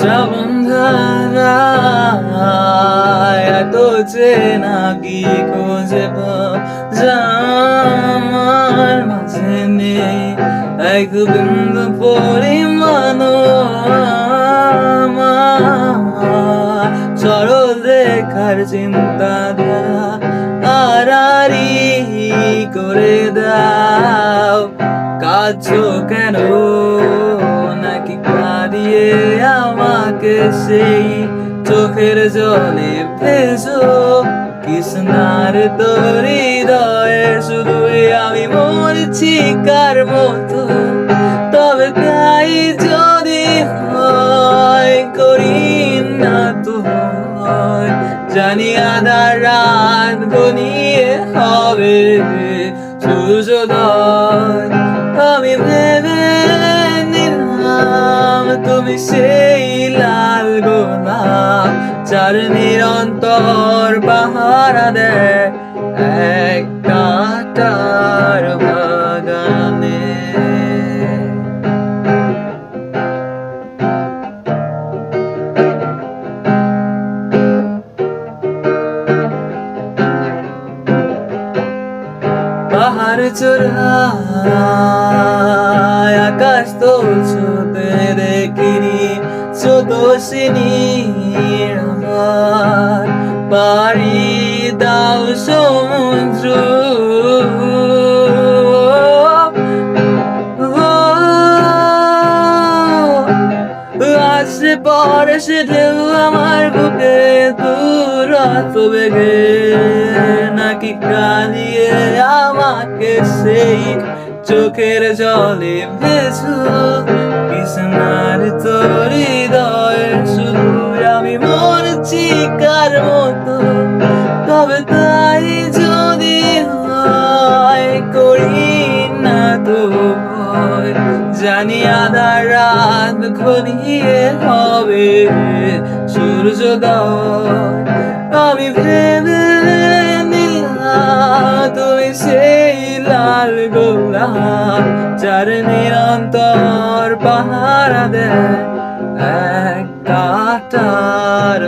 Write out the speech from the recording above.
শ্রাবণ ধারায় এত চেনা কি খুঁজে যার মাঝে নেই এক বিন্দু পরিমাণ সরল রেখার চিন্তাধারা আড়াআড়ি করে দাও। কাঁদছো কেন নাকি কাঁদিয়ে আমাকে সেই চোখের জলে ভেজো কৃষ্ণার তোর হৃদয়ে শুধুই আমি মরছি কার মতো। তবে তাই যদি হয় করি না তো হয়, জানি আধার রাত ঘনিয়ে হবে সূর্যোদয়। আমি ভেবে নিলাম তুমি সেই লাল গোলাপ যার নিরন্তর পাহারা দেয় এক কাঁটার বাগানে। পাহাড় চূড়ায় আকাশ তো ছুতে দেখিনি স্রোতস্বিনী আমার পাড়ি দাও সমুদ্র। আসে পরে সে ঢেউ আমার বুকে তুরাত বেগে নাকি কাঁদিয়ে আমাকে সেই চোখের জলে ভেজো কৃষ্ণার তোর হৃদয়ে শুধু আমি মরছি কার মতো। তবে তাই যদি হয় করি না তো ভয়, জানি আধার রাত ঘনিয়ে হবে সূর্যোদয়। আমি ভেবে নিলাম তুমি সেই লাল গোলাপ যার নিরন্তর পাহারা দেয় এক কাঁটার